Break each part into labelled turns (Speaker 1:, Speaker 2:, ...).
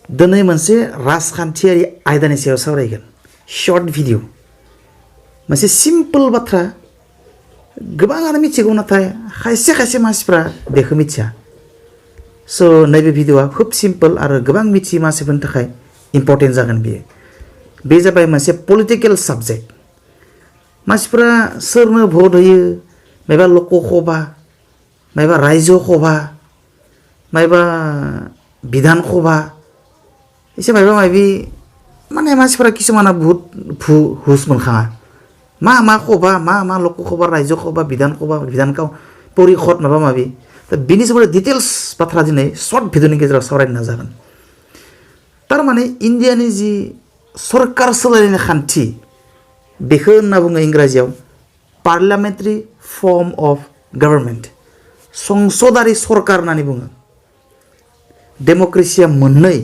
Speaker 1: दिनै मोनसे राजखान्थियारि आयदानि सायाव सावरायगोन शर्ट भिडिअ मोनसे सिम्पल बाथ्रा गोबाङानो मिथिगौ नाथाय खायसे खायसे मानसिफ्रा बेखौ मिथिया स' नैबे भिडिअआ खुब सिम्पल आरो गोबां मिथियै मानसिफोरनि थाखाय इम्पर्टेन्ट जागोन बियो बे जाबाय मोनसे पलिटिकेल साबजेक्ट मानसिफ्रा सोरनो भट होयो मायबा लकसभा मायबा रायजो सभा मायबा बिधान सभा एसे मायबा मायबि माने मानसिफ्रा किसुमाना बहुत हुस मोनखाङा मा सभा मा लकसभा रायजो सभा बिधान परिषद माबा माबि दा बिनि सोमोन्दै डिटेल्स बाथ्रा दिनै सर्ट भिडिअनि गेजेराव सावरायनो नाजागोन थारमाने इन्डियानि जि सरकार सोलायनायनि खान्थि बेखौ होनना बुङो इंराजियाव पार्लियामेन्टारि फर्म अफ गभर्नमेन्ट संसदारि सरकार होननानै बुङो डेम'क्रेसिया मोननै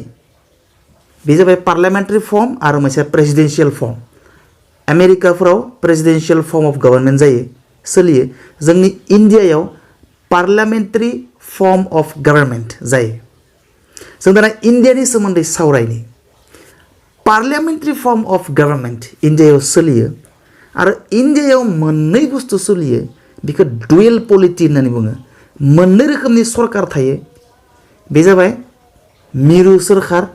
Speaker 1: बे जाबाय पार्लियामेन्टारि फर्म आरो मोनसे प्रेसिडेन्सियेल फर्म आमेरिकाफोराव प्रेसिडेन्सियेल फर्म अफ गभर्नमेन्ट जायो सोलियो जोंनि इन्डियायाव पार्लियामेन्टारि फर्म अफ गभर्नमेन्ट जायो जों दाना इन्डियानि सोमोन्दै सावरायनि पार्लियामेन्टारि फर्म अफ गभर्नमेन्ट इन्डियायाव सोलियो आरो इन्डियायाव मोननै बुस्थु सोलियो बेखौ डुवेल पलिटि होननानै बुङो मोननै रोखोमनि सरकार थायो बे जाबाय मिरु सरकार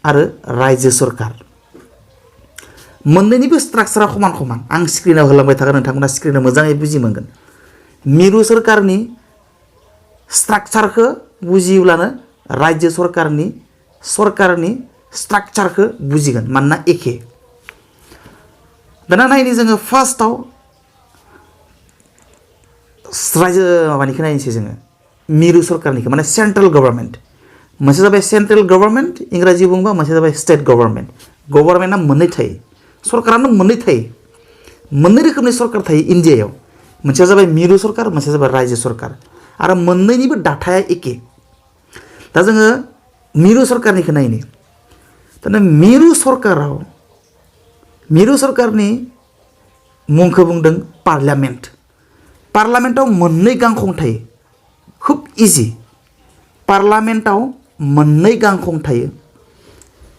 Speaker 1: आरो रायजो सरकार मोननैनिबो स्ट्राक्चारा समान समान आं स्क्रिनाव होलांबाय थागोन नोंथांमोना स्क्रिनाव मोजाङै बुजि मोनगोन मिरु सरकारनि स्ट्राक्चारखौ बुजियोब्लानो रायजो सरकारनि स्ट्राक्चारखौ बुजिगोन मानोना एखे दाना नायनि जोङो फार्स्टआव रायजो माबानिखौ नायनोसै जोङो मिरु सरकारनिखौ माने सेन्ट्रेल गभर्नमेन्ट मोनसे जाबाय सेन्ट्रेल गभर्नमेन्ट इंराजि बुंबा मोनसे जाबाय स्टेट गभर्नमेन्टआ मोननै थायो सरकारानो मोननै थायो मोननै रोखोमनि सरकार थायो इन्डियायाव मोनसेया जाबाय मिरु सरकार मोनसेया जाबाय रायजो सरकार आरो मोननैनिबो दाथाया एखे दा जोङो मिरु सरकारनिखौ नायनि दाना मिरु सरकारनि मुंखौ बुंदों पार्लियामेन्टआव मोननै गांखं थायो खुब इजि पार्लियामेन्टआव मोननै गांखं थायो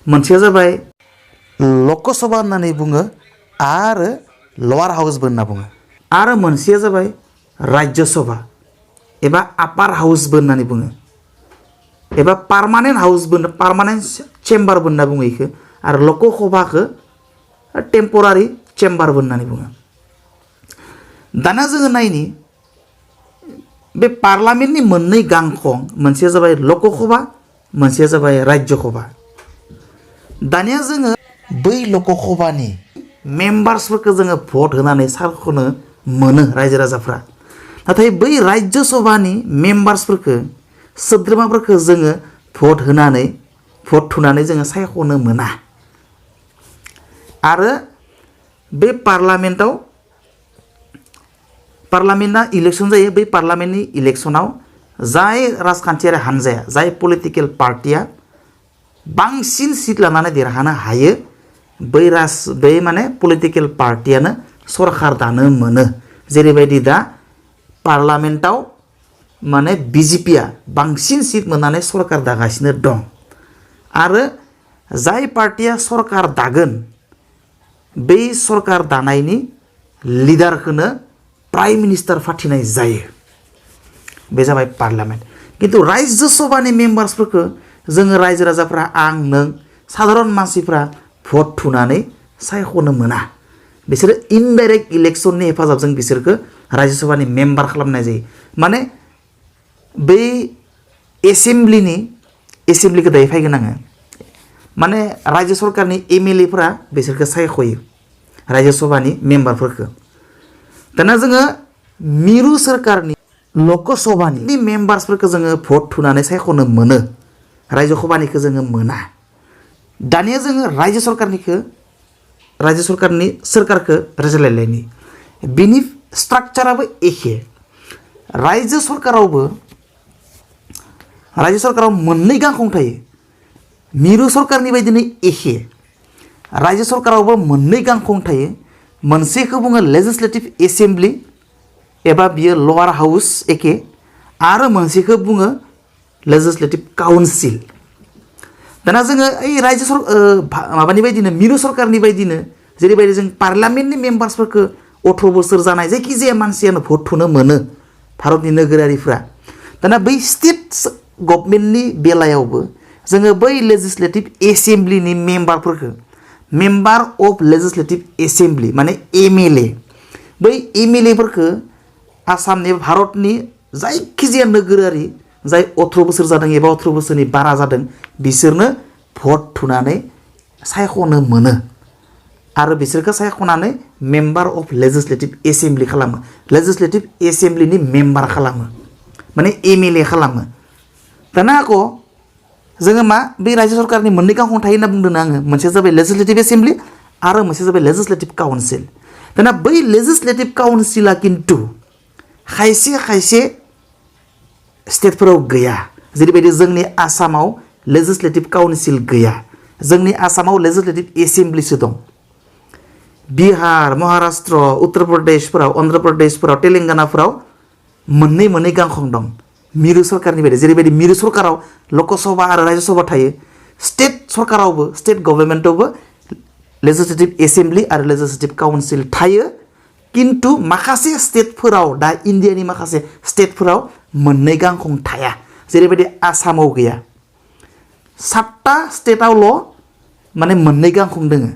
Speaker 1: मोनसेया जाबाय लकसभा होननानै बुङो आरो लवार हाउसबो होनना बुङो आरो मोनसेया जाबाय राज्य सभा एबा आपार हाउसबो होननानै बुङो एबा पार्मानेन्ट चेम्बारबो होनना बुङो बेखौ आरो लकसभाखौ टेम्परारि चेम्बारबो होननानै बुङो दाना जोङो नायनि बे पार्लियामेन्टनि मोननै गांखं मोनसेया जाबाय लकसभा मोनसेया जाबाय राज्य सभा दानिया जोङो बै लकसभानि मेम्बार्सफोरखौ जोङो भट होनानै सायख'नो मोनो रायजो राजाफ्रा नाथाय बै राज्य सभानि मेम्बार्सफोरखौ सोद्रोमाफोरखौ जोङो भट थुनानै जोङो सायख'नो मोना आरो बे पार्लियामेन्टआ इलेक्सन जायो बै पार्लियामेन्टनि इलेक्सनाव जाय राजखान्थियारि हान्जाया जाय पलिटिकेल पार्टिया बांसिन सिट लानानै देरहानो हायो बै माने पलिटिकेल पार्टियानो सरकार दानो मोनो जेरैबायदि दा पार्लियामेन्टआव माने बिजेपिया बांसिन सिट मोननानै सरकार दागासिनो दं आरो जाय पार्टिया सरकार दागोन बै सरकार दानायनि लिडारखौनो प्राइम मिनिस्टार फाथिनाय जायो बे जाबाय पार्लियामेन्ट किन्तु राज्य सभानि मेम्बार्सफोरखौ जोङो रायजो राजाफ्रा आं नों साधारन मानसिफ्रा भट थुनानै सायख'नो मोना बिसोरो इनडाइरेक्ट इलेक्सननि हेफाजाबजों बिसोरखौ राज्य सभानि मेम्बार खालामनाय जायो माने बै एसेम्ब्लिखौ दायो फैगोन आङो माने राज्य सरकारनि एमएलएफोरा बिसोरखौ सायख'यो राज्य सभानि मेम्बारफोरखौ दाना जोङो मिरु सरकारनि लकसभानि मेम्बार्सफोरखौ जोङो भट थुनानै सायख'नो मोनो राज्य सभानिखौ जोङो मोना दानिया जोङो राज्य सरकारनि सोरखारखौ रायज्लायलायनि बिनि स्ट्राक्चाराबो एखे राज्य सरकाराव मोननै गांखं थायो मिरु सरकारनि बायदिनो एखे राज्य सरकारावबो मोननै गांखं थायो मोनसेखौ बुङो लेजिस्लेटिभ एसेम्ब्लि एबा बियो लवार हाउस एखे आरो मोनसेखौ बुङो लेजिस्लेटिभ काउन्सिल दाना जोङो ओइ रायजो माबानि बायदिनो मिरु सरकारनि बायदिनो जेरैबायदि जों पार्लामेन्टनि मेम्बार्सफोरखौ 18 बोसोर जानाय जायखिजाया मानसियानो भट थुनो मोनो भारतनि नोगोरारिफ्रा दाना बै स्टेट गभर्नमेन्टनि बेलायावबो जोङो बै लेजिस्लेटिभ एसेम्ब्लिनि मेम्बारफोरखौ मेम्बार अफ लेजिस्लेटिभ एसेम्ब्लि माने एमएलए बै एमएलएफोरखौ आसामनि भारतनि जायखिजाया नोगोरारि जाय 18 बोसोर जादों एबा 18 बोसोरनि बारा जादों बिसोरनो भट थुनानै सायख'नो मोनो आरो बिसोरखौ सायख'नानै मेम्बार अफ लेजिस्लेटिभ एसेम्ब्लि खालामो लेजिस्लेटिभ एसेम्ब्लिनि मेम्बार खालामो माने एमएलए खालामो दाना आको जोङो मा बे रायजो सरकारनि मोननै गांखं थायो होनना बुंदों आङो मोनसेया जाबाय लेजिस्लेटिभ एसेम्ब्लि आरो मोनसेया जाबाय लेजिस्लेटिभ काउन्सिल दाना बै लेजिस्लेटिभ काउन्सिला खिन्थु खायसे स्टेटफोराव गैया जेरैबायदि जोंनि आसामाव लेजिस्लेटिभ काउन्सिल गैया जोंनि आसामाव लेजिस्लेटिभ एसेम्ब्लिसो दं बिहार महाराष्ट्र उत्तर प्रदेशफोराव अन्ध्र प्रदेशफोराव तेलेंगानाफोराव मोननै गांखं दं मिरु सरकारनि बायदि जेरैबायदि मिरु सरकाराव लकसभा आरो राज्यसभा थायो स्टेट सरकारावबो स्टेट गभर्नमेन्टआवबो लेजिस्लेटिभ एसेम्ब्लि आरो लेजिस्लेटिभ काउन्सिल थायो किन्तु माखासे स्टेटफोराव दा इन्डियानि माखासे स्टेटफोराव मोननै गांखं थाया जेरैबायदि आसामाव गैया 7टा स्टेटआवल' माने मोननै गांखं दोङो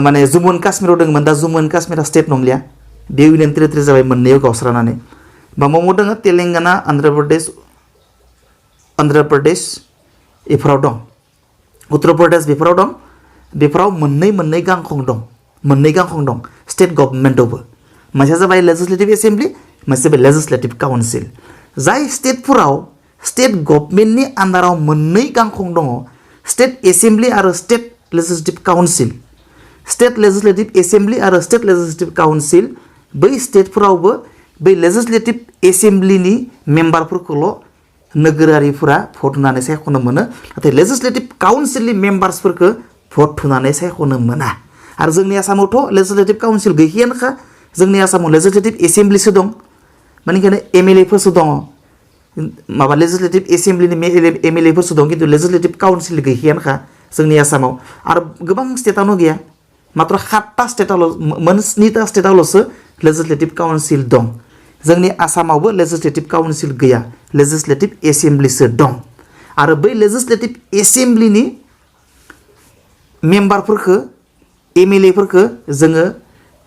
Speaker 1: माने जम्मु एन्ड काश्मीराव दङमोन दा जम्मु एन्ड काश्मीरा स्टेट नंलिया बे इउनियन टेरिटरि जाबाय मोननैयाव गावस्रानानै बामाव दङ तेलेंगाना आन्ध्र प्रदेश बेफोराव दं उत्तर प्रदेश बेफोराव दं बेफोराव मोननै गांखं दं स्टेट गभर्नमेन्टआवबो मोनसेया जाबाय लेजिस्लेटिभ एसेम्ब्लि मोनसेया जाबाय लेजिस्लेटिभ काउन्सिल जाय स्टेटफोराव स्टेट गभर्नमेन्टनि आन्डाराव मोननै गांखं दङ स्टेट एसेम्ब्लि आरो state legislative council state legislative assembly आरो स्टेट लेजिस्लेटिभ काउन्सिल बै स्टेटफोरावबो बै लेजिस्लेटिभ एसेम्ब्लिनि मेम्बारफोरखौल' नोगोरारिफोरा भट होनानै सायख'नो मोनो नाथाय लेजिस्लेटिभ काउन्सिलनि मेम्बार्सफोरखौ भट होनानै सायख'नो मोना आरो जोंनि आसामावथ' लेजिस्लेटिभ काउन्सिल गैखायानोखा जोंनि आसामाव लेजिस्लेटिभ एसेम्ब्लिसो दं मानिखायनो एमएलएफोरसो दङ माबा लेजिस्लेटिभ एसेम्ब्लिनि एमएलएफोरसो दं खिन्थु लेजिस्लेटिभ काउन्सिल गैखायानोखा जोंनि आसामाव आरो गोबां स्टेटआवनो गैया मात्र 7टा स्टेटआवल' 7टा स्टेटआवल'सो लेजिस्लेटिभ काउन्सिल दं जोंनि आसामावबो लेजिस्लेटिभ काउन्सिल गैया लेजिस्लेटिभ एसेम्ब्लिसो दं आरो बै लेजिस्लेटिभ एसेम्ब्लिनि मेम्बारफोरखौ एमएलएफोरखौ जोङो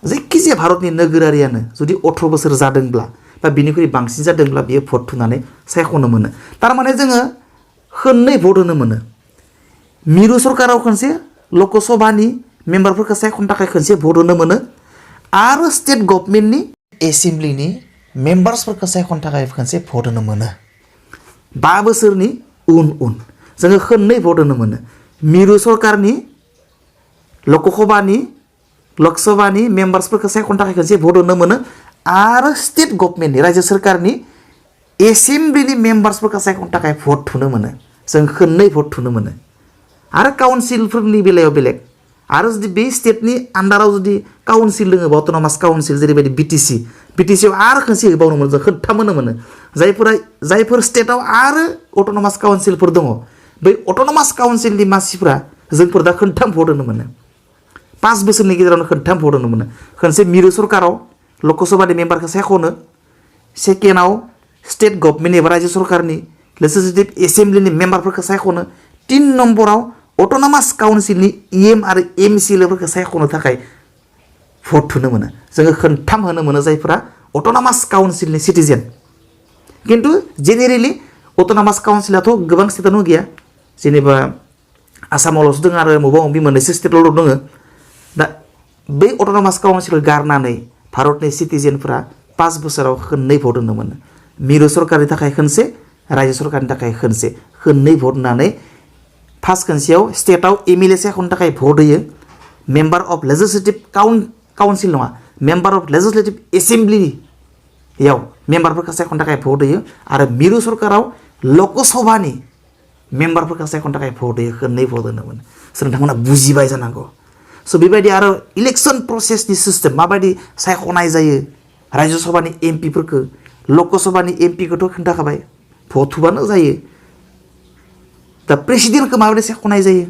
Speaker 1: जायखिजाया भारतनि नोगोरारियानो जुदि 18 बोसोर जादोंब्ला बा बिनिख्रुइ बांसिन जादोंब्ला बियो भट थुनानै सायख'नो मोनो थारमाने जोङो खननै भट होनो मोनो मिरु सरकाराव खनसे लकसभानि मेम्बारफोरखौ सायख'नो थाखाय खनसे भट होनो मोनो आरो स्टेट गभर्नमेन्टनि एसेम्ब्लिनि मेम्बार्सफोरखौ सायख'नो थाखाय खनसे भट होनो मोनो 5 बोसोरनि उन जोङो खननै भट होनो मोनो मिरु सरकारनि लकसभानि मेम्बार्सफोरखौ सायख'नो थाखाय खनसे भट होनो मोनो आरो स्टेट गभर्नमेन्टनि रायजो सरकारनि एसेम्ब्लिनि मेम्बार्सफोरखौ सायख'नो थाखाय भट थुनो मोनो जों खननै भट थुनो मोनो आरो काउन्सिलफोरनि बेलायाव बेलेग आरो जुदि बे स्टेटनि आन्डाराव जुदि काउन्सिल दङबा अट'नमास काउन्सिल जेरैबायदि बिटिसिआव आरो खनसे होबावनो मोनो जों खोनथाम होनो मोनो जायफोर स्टेटआव आरो अट'नमास काउन्सिलफोर दङ बै अट'नमास काउन्सिलनि मानसिफ्रा जोंफोर दा खोनथाम भट होनो मोनो 5 बोसोरनि गेजेरावनो खोनथाम भट होनो मोनो खनसे मिरु सरकाराव लकसभानि मेम्बारखौ सायख'नो सेकेन्डआव स्टेट गभर्नमेन्ट एबा रायजो सरकारनि लेजिस्लेटिभ एसेम्ब्लिनि मेम्बारफोरखौ सायख'नो 3 नम्बराव अट'नमास काउन्सिलनि इएम आरो एमसिएलएफोरखौ सायख'नो थाखाय भट थुनो मोनो जोङो खोनथाम होनो मोनो जायफोरा अट'नमास काउन्सिलनि सिटिजेन खिन्थु जेनेरेलि अट'नमास काउन्सिलाथ' गोबां स्टेटआवनो गैया जेनेबा आसामावल'सो दङ आरो बबेबा मोननैसो स्टेटआवल' दङ दा बै अट'नमास काउन्सिलखौ गारनानै भारतनि सिटिजेनफोरा 5 बोसोराव खननै भट होनो मोनो मिरु सरकारनि थाखाय खनसे रायजो सरकारनि थाखाय खननै भट होनानै फार्स्ट खनसेयाव स्टेटआव एमएलए सायख'नो थाखाय भट होयो मेम्बार अफ लेजिस्लेटिभ काउन्सिल नङा मेम्बार अफ लेजिस्लेटिभ एसेम्ब्लियाव मेम्बारफोरखौ सायख'नो थाखाय भट होयो आरो मिरु सरकाराव लकसभानि मेम्बारफोरखौ सायख'नो थाखाय भट होयो खननै भट होनो मोनो नोंथांमोना बुजिबाय जानांगौ स' बेबायदि आरो इलेक्सन प्रसेसनि सिस्टेम माबायदि सायख'नाय जायो रायजो सभानि एमपिफोरखौ लकसभानि एमपिखौथ' खोन्थाखाबाय भट थुबानो जायो दा प्रेसिडेन्टखौ माबायदि सायख'नाय जायो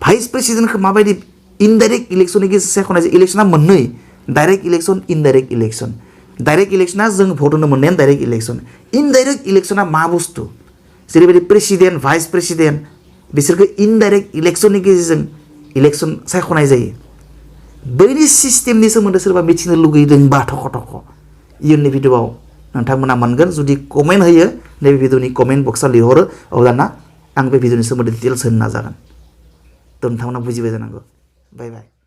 Speaker 1: भाइस प्रेसिडेन्टखौ माबायदि इनडाइरेक्ट इलेक्शननि गेजेरजों सायख'नाय जायो इलेक्शना मोननै डाइरेक्ट इलेक्शन इनडाइरेक्ट इलेक्शन डाइरेक्ट इलेक्शना जों भट होनो मोननायानो डाइरेक्ट इलेक्शन इनडाइरेक्ट इलेक्शना मा बुस्थु जेरैबायदि प्रेसिडेन्ट भाइस प्रेसिडेन्ट बिसोरखौ इनडाइरेक्ट इलेक्शननि गेजेरजों इलेक्शन सायख'नाय जायो बैनि सिस्टेमनि सोमोन्दै सोरबा मिथिनो लुगैदोंबा थख' इयुननि भिडिअ'आव नोंथांमोना मोनगोन जुदि कमेन्ट होयो नैबे भिडिअ'नि कमेन्ट बक्सआव लिरहरो अब्लाना आं बे भिडिअ'नि सोमोन्दै डिटेल्स होनो नाजागोन थ' नोंथांमोना बुजिबाय जानांगौ बाय बाय